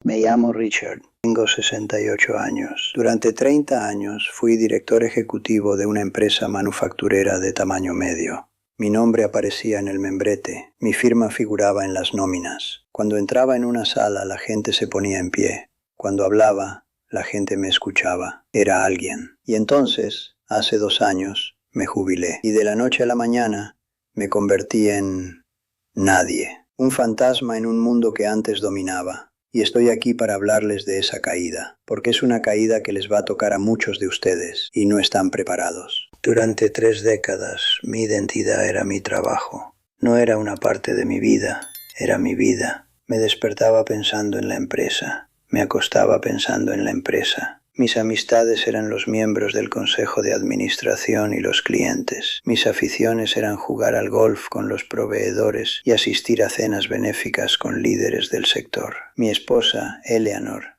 Me llamo Richard, tengo 68 años. Durante 30 años fui director ejecutivo de una empresa manufacturera de tamaño medio. Mi nombre aparecía en el membrete, mi firma figuraba en las nóminas. Cuando entraba en una sala la gente se ponía en pie. Cuando hablaba, la gente me escuchaba. Era alguien. Y entonces, hace 2 años, me jubilé. Y de la noche a la mañana, me convertí en nadie. Un fantasma en un mundo que antes dominaba. Y estoy aquí para hablarles de esa caída, porque es una caída que les va a tocar a muchos de ustedes y no están preparados. Durante 3 décadas mi identidad era mi trabajo. No era una parte de mi vida, era mi vida. Me despertaba pensando en la empresa, me acostaba pensando en la empresa. Mis amistades eran los miembros del consejo de administración y los clientes. Mis aficiones eran jugar al golf con los proveedores y asistir a cenas benéficas con líderes del sector. Mi esposa, Eleanor,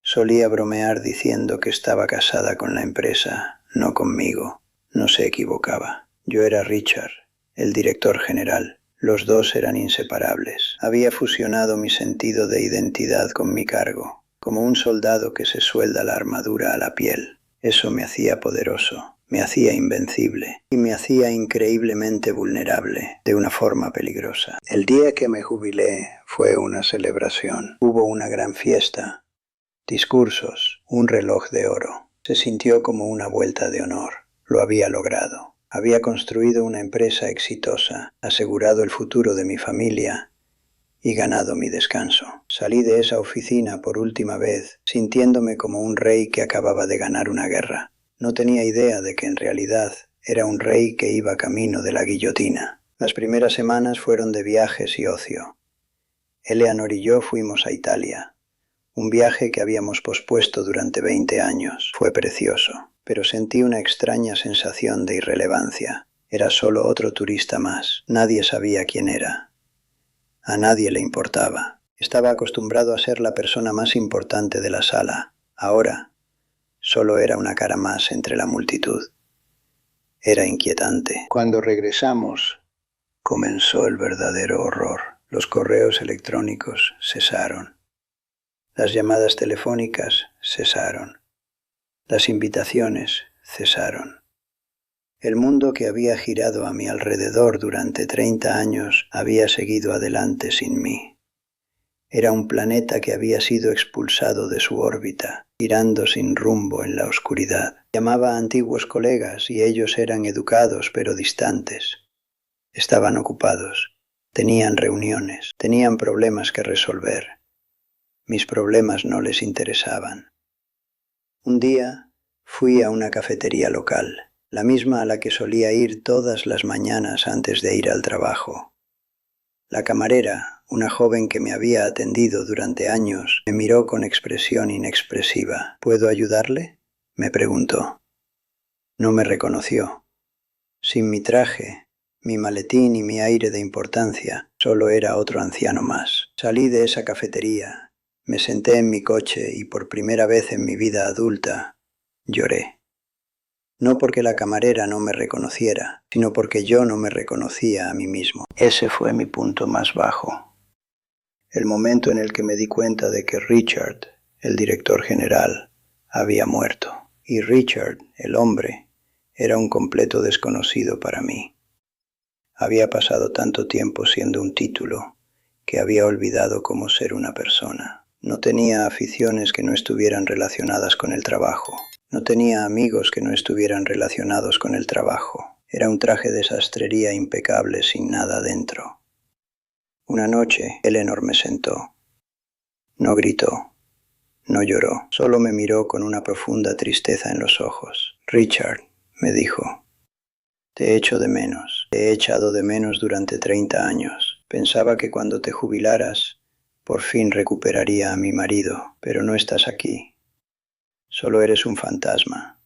solía bromear diciendo que estaba casada con la empresa, no conmigo. No se equivocaba. Yo era Richard, el director general. Los dos eran inseparables. Había fusionado mi sentido de identidad con mi cargo. Como un soldado que se suelda la armadura a la piel. Eso me hacía poderoso, me hacía invencible y me hacía increíblemente vulnerable, de una forma peligrosa. El día que me jubilé fue una celebración. Hubo una gran fiesta, discursos, un reloj de oro. Se sintió como una vuelta de honor. Lo había logrado. Había construido una empresa exitosa, asegurado el futuro de mi familia y ganado mi descanso. Salí de esa oficina por última vez, sintiéndome como un rey que acababa de ganar una guerra. No tenía idea de que en realidad era un rey que iba camino de la guillotina. Las primeras semanas fueron de viajes y ocio. Eleanor y yo fuimos a Italia. Un viaje que habíamos pospuesto durante 20 años. Fue precioso, pero sentí una extraña sensación de irrelevancia. Era solo otro turista más. Nadie sabía quién era. A nadie le importaba. Estaba acostumbrado a ser la persona más importante de la sala. Ahora, solo era una cara más entre la multitud. Era inquietante. Cuando regresamos, comenzó el verdadero horror. Los correos electrónicos cesaron. Las llamadas telefónicas cesaron. Las invitaciones cesaron. El mundo que había girado a mi alrededor durante 30 años había seguido adelante sin mí. Era un planeta que había sido expulsado de su órbita, girando sin rumbo en la oscuridad. Llamaba a antiguos colegas y ellos eran educados pero distantes. Estaban ocupados, tenían reuniones, tenían problemas que resolver. Mis problemas no les interesaban. Un día fui a una cafetería local. La misma a la que solía ir todas las mañanas antes de ir al trabajo. La camarera, una joven que me había atendido durante años, me miró con expresión inexpresiva. ¿Puedo ayudarle?, me preguntó. No me reconoció. Sin mi traje, mi maletín y mi aire de importancia, solo era otro anciano más. Salí de esa cafetería, me senté en mi coche y por primera vez en mi vida adulta, lloré. No porque la camarera no me reconociera, sino porque yo no me reconocía a mí mismo. Ese fue mi punto más bajo. El momento en el que me di cuenta de que Richard, el director general, había muerto. Y Richard, el hombre, era un completo desconocido para mí. Había pasado tanto tiempo siendo un título que había olvidado cómo ser una persona. No tenía aficiones que no estuvieran relacionadas con el trabajo. No tenía amigos que no estuvieran relacionados con el trabajo. Era un traje de sastrería impecable sin nada dentro. Una noche, Eleanor me sentó. No gritó, no lloró, solo me miró con una profunda tristeza en los ojos. Richard, me dijo, te echo de menos. Te he echado de menos durante 30 años. Pensaba que cuando te jubilaras, por fin recuperaría a mi marido, pero no estás aquí. Solo eres un fantasma.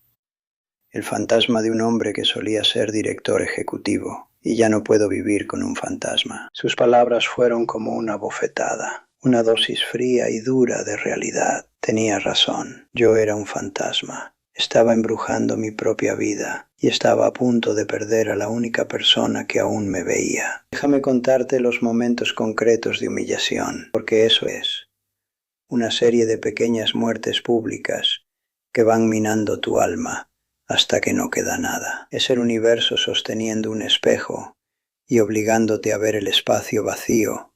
El fantasma de un hombre que solía ser director ejecutivo, y ya no puedo vivir con un fantasma. Sus palabras fueron como una bofetada, una dosis fría y dura de realidad. Tenía razón, yo era un fantasma. Estaba embrujando mi propia vida y estaba a punto de perder a la única persona que aún me veía. Déjame contarte los momentos concretos de humillación, porque eso es. una serie de pequeñas muertes públicas que van minando tu alma hasta que no queda nada. Es el universo sosteniendo un espejo y obligándote a ver el espacio vacío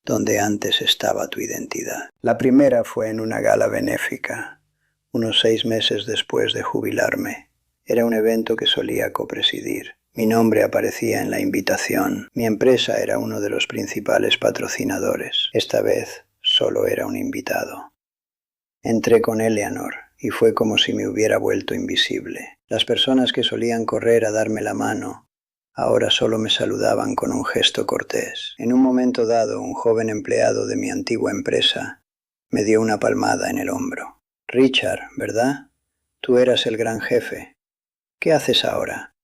donde antes estaba tu identidad. La primera fue en una gala benéfica, unos 6 meses después de jubilarme. Era un evento que solía copresidir. Mi nombre aparecía en la invitación. Mi empresa era uno de los principales patrocinadores. Esta vez solo era un invitado. Entré con Eleanor y fue como si me hubiera vuelto invisible. Las personas que solían correr a darme la mano ahora solo me saludaban con un gesto cortés. En un momento dado, un joven empleado de mi antigua empresa me dio una palmada en el hombro. Richard, ¿verdad? Tú eras el gran jefe. ¿Qué haces ahora?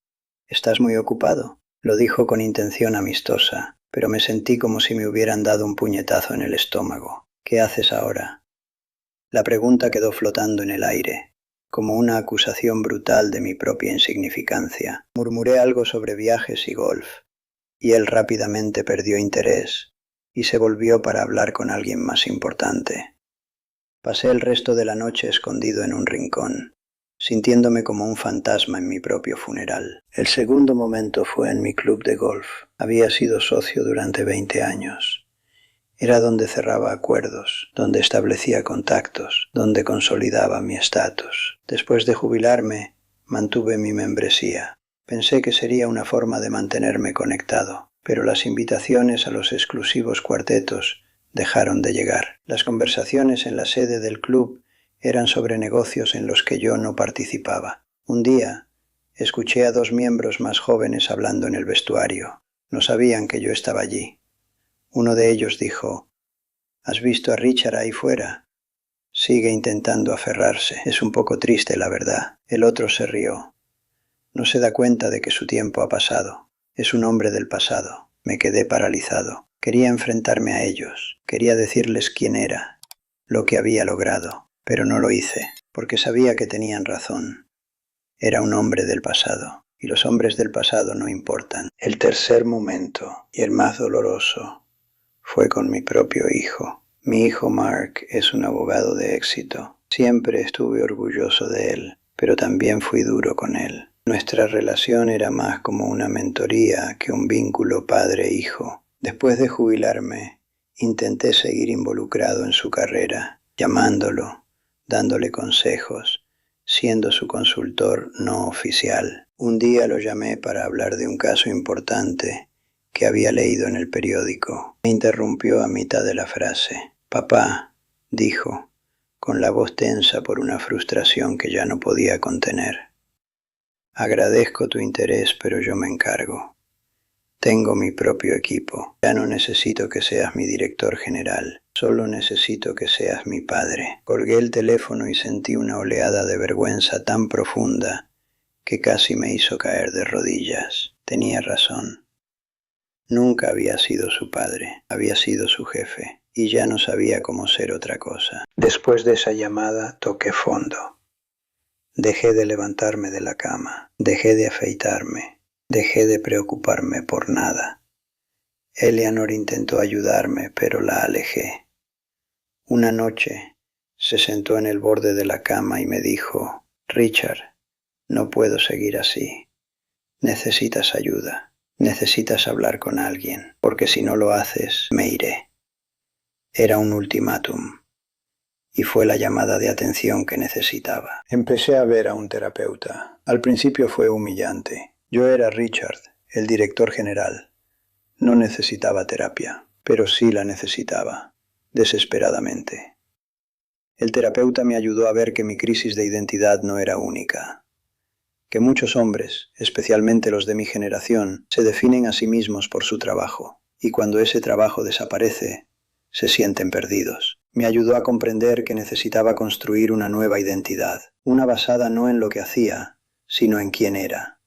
¿Estás muy ocupado? Lo dijo con intención amistosa, pero me sentí como si me hubieran dado un puñetazo en el estómago. ¿Qué haces ahora? La pregunta quedó flotando en el aire, como una acusación brutal de mi propia insignificancia. Murmuré algo sobre viajes y golf, y él rápidamente perdió interés y se volvió para hablar con alguien más importante. Pasé el resto de la noche escondido en un rincón, sintiéndome como un fantasma en mi propio funeral. El segundo momento fue en mi club de golf. Había sido socio durante 20 años. Era donde cerraba acuerdos, donde establecía contactos, donde consolidaba mi estatus. Después de jubilarme, mantuve mi membresía. Pensé que sería una forma de mantenerme conectado, pero las invitaciones a los exclusivos cuartetos dejaron de llegar. Las conversaciones en la sede del club eran sobre negocios en los que yo no participaba. Un día, escuché a 2 miembros más jóvenes hablando en el vestuario. No sabían que yo estaba allí. Uno de ellos dijo: ¿Has visto a Richard ahí fuera? Sigue intentando aferrarse. Es un poco triste, la verdad. El otro se rió. No se da cuenta de que su tiempo ha pasado. Es un hombre del pasado. Me quedé paralizado. Quería enfrentarme a ellos. Quería decirles quién era, lo que había logrado. Pero no lo hice, porque sabía que tenían razón. Era un hombre del pasado, y los hombres del pasado no importan. El tercer momento, y el más doloroso, fue con mi propio hijo. Mi hijo Mark es un abogado de éxito. Siempre estuve orgulloso de él, pero también fui duro con él. Nuestra relación era más como una mentoría que un vínculo padre-hijo. Después de jubilarme, intenté seguir involucrado en su carrera, llamándolo, dándole consejos, siendo su consultor no oficial. Un día lo llamé para hablar de un caso importante que había leído en el periódico. Me interrumpió a mitad de la frase. «Papá», dijo, con la voz tensa por una frustración que ya no podía contener. «Agradezco tu interés, pero yo me encargo. Tengo mi propio equipo. Ya no necesito que seas mi director general. Solo necesito que seas mi padre». Colgué el teléfono y sentí una oleada de vergüenza tan profunda que casi me hizo caer de rodillas. Tenía razón. Nunca había sido su padre, había sido su jefe, y ya no sabía cómo ser otra cosa. Después de esa llamada, toqué fondo. Dejé de levantarme de la cama, dejé de afeitarme, dejé de preocuparme por nada. Eleanor intentó ayudarme, pero la alejé. Una noche, se sentó en el borde de la cama y me dijo: «Richard, no puedo seguir así. Necesitas ayuda. Necesitas hablar con alguien, porque si no lo haces, me iré». Era un ultimátum, y fue la llamada de atención que necesitaba. Empecé a ver a un terapeuta. Al principio fue humillante. Yo era Richard, el director general. No necesitaba terapia, pero sí la necesitaba, desesperadamente. El terapeuta me ayudó a ver que mi crisis de identidad no era única. Que muchos hombres, especialmente los de mi generación, se definen a sí mismos por su trabajo, y cuando ese trabajo desaparece, se sienten perdidos. Me ayudó a comprender que necesitaba construir una nueva identidad, una basada no en lo que hacía, sino en quién era.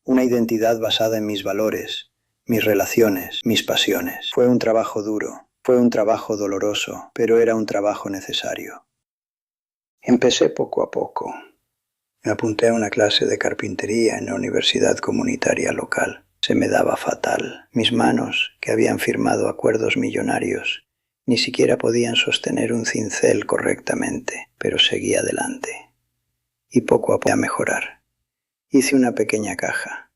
Una identidad basada en mis valores, mis relaciones, mis pasiones. Fue un trabajo duro, fue un trabajo doloroso, pero era un trabajo necesario. Empecé poco a poco. Me apunté a una clase de carpintería en la universidad comunitaria local. Se me daba fatal. Mis manos, que habían firmado acuerdos millonarios, Ni siquiera podían sostener un cincel correctamente, pero seguí adelante. Y poco a poco a mejorar. Hice una pequeña caja.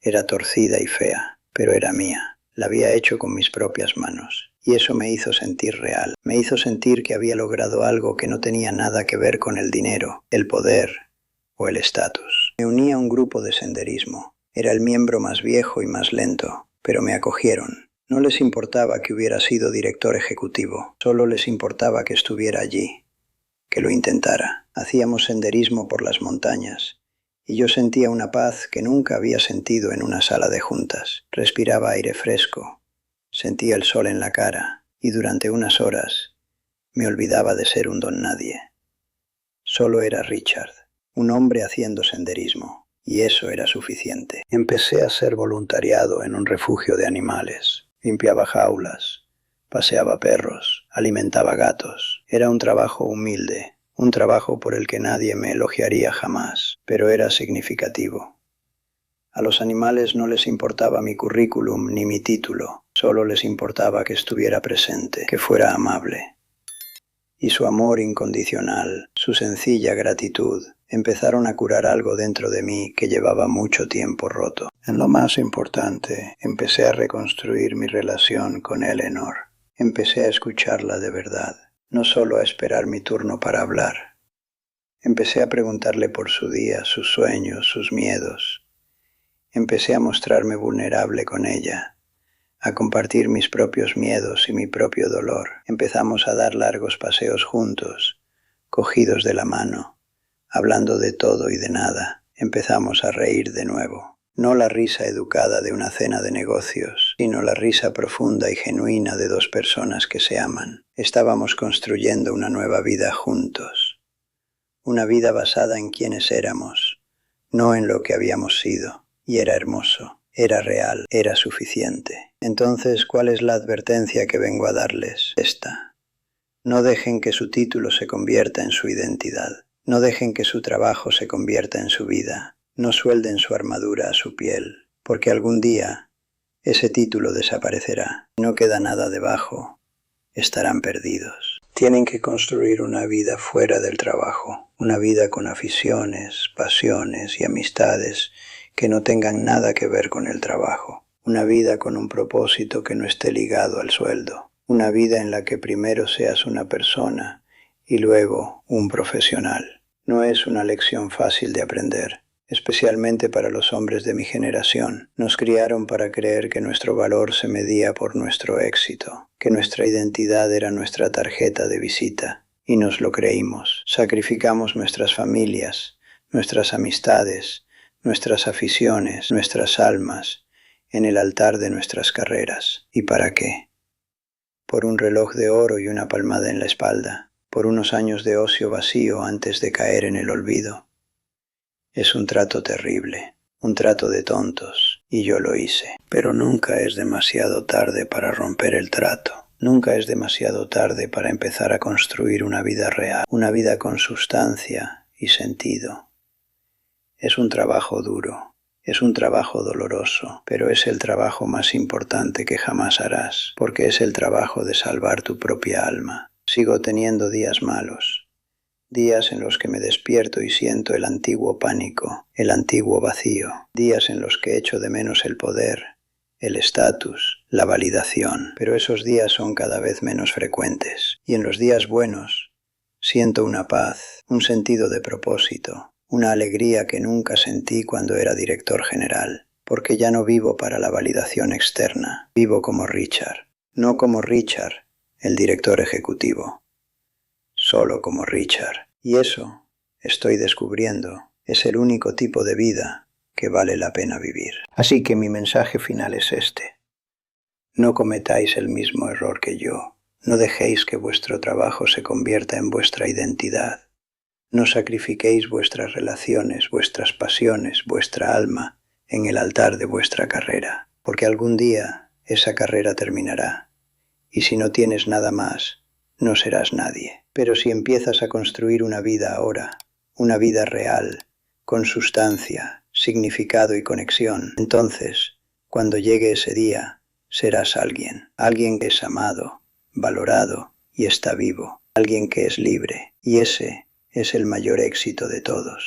Era torcida y fea, pero era mía. La había hecho con mis propias manos. Y eso me hizo sentir real. Me hizo sentir que había logrado algo que no tenía nada que ver con el dinero, el poder o el estatus. Me uní a un grupo de senderismo. Era el miembro más viejo y más lento, pero me acogieron. No les importaba que hubiera sido director ejecutivo, solo les importaba que estuviera allí, que lo intentara. Hacíamos senderismo por las montañas, y yo sentía una paz que nunca había sentido en una sala de juntas. Respiraba aire fresco, sentía el sol en la cara, y durante unas horas me olvidaba de ser un don nadie. Solo era Richard, un hombre haciendo senderismo, y eso era suficiente. Empecé a hacer voluntariado en un refugio de animales. Limpiaba jaulas, paseaba perros, alimentaba gatos. Era un trabajo humilde, un trabajo por el que nadie me elogiaría jamás, pero era significativo. A los animales no les importaba mi currículum ni mi título, solo les importaba que estuviera presente, que fuera amable. Y su amor incondicional, su sencilla gratitud, empezaron a curar algo dentro de mí que llevaba mucho tiempo roto. En lo más importante, empecé a reconstruir mi relación con Eleanor. Empecé a escucharla de verdad, no solo a esperar mi turno para hablar. Empecé a preguntarle por su día, sus sueños, sus miedos. Empecé a mostrarme vulnerable con ella, a compartir mis propios miedos y mi propio dolor. Empezamos a dar largos paseos juntos, cogidos de la mano, hablando de todo y de nada. Empezamos a reír de nuevo. No la risa educada de una cena de negocios, sino la risa profunda y genuina de dos personas que se aman. Estábamos construyendo una nueva vida juntos. Una vida basada en quienes éramos, no en lo que habíamos sido. Y era hermoso, era real, era suficiente. Entonces, ¿cuál es la advertencia que vengo a darles? Esta. No dejen que su título se convierta en su identidad. No dejen que su trabajo se convierta en su vida. No suelden su armadura a su piel, porque algún día ese título desaparecerá. No queda nada debajo. Estarán perdidos. Tienen que construir una vida fuera del trabajo, una vida con aficiones, pasiones y amistades que no tengan nada que ver con el trabajo. Una vida con un propósito que no esté ligado al sueldo. Una vida en la que primero seas una persona y luego un profesional. No es una lección fácil de aprender, especialmente para los hombres de mi generación. Nos criaron para creer que nuestro valor se medía por nuestro éxito, que nuestra identidad era nuestra tarjeta de visita, y nos lo creímos. Sacrificamos nuestras familias, nuestras amistades, nuestras aficiones, nuestras almas, en el altar de nuestras carreras. ¿Y para qué? Por un reloj de oro y una palmada en la espalda, por unos años de ocio vacío antes de caer en el olvido. Es un trato terrible, un trato de tontos, y yo lo hice. Pero nunca es demasiado tarde para romper el trato. Nunca es demasiado tarde para empezar a construir una vida real, una vida con sustancia y sentido. Es un trabajo duro, es un trabajo doloroso, pero es el trabajo más importante que jamás harás, porque es el trabajo de salvar tu propia alma. Sigo teniendo días malos. Días en los que me despierto y siento el antiguo pánico, el antiguo vacío. Días en los que echo de menos el poder, el estatus, la validación. Pero esos días son cada vez menos frecuentes. Y en los días buenos siento una paz, un sentido de propósito, una alegría que nunca sentí cuando era director general. Porque ya no vivo para la validación externa. Vivo como Richard. No como Richard, el director ejecutivo. Solo como Richard. Y eso, estoy descubriendo, es el único tipo de vida que vale la pena vivir. Así que mi mensaje final es este. No cometáis el mismo error que yo. No dejéis que vuestro trabajo se convierta en vuestra identidad. No sacrifiquéis vuestras relaciones, vuestras pasiones, vuestra alma en el altar de vuestra carrera, porque algún día esa carrera terminará. Y si no tienes nada más, no serás nadie. Pero si empiezas a construir una vida ahora, una vida real, con sustancia, significado y conexión, entonces, cuando llegue ese día, serás alguien que es amado, valorado y está vivo. Alguien que es libre. Y ese es el mayor éxito de todos.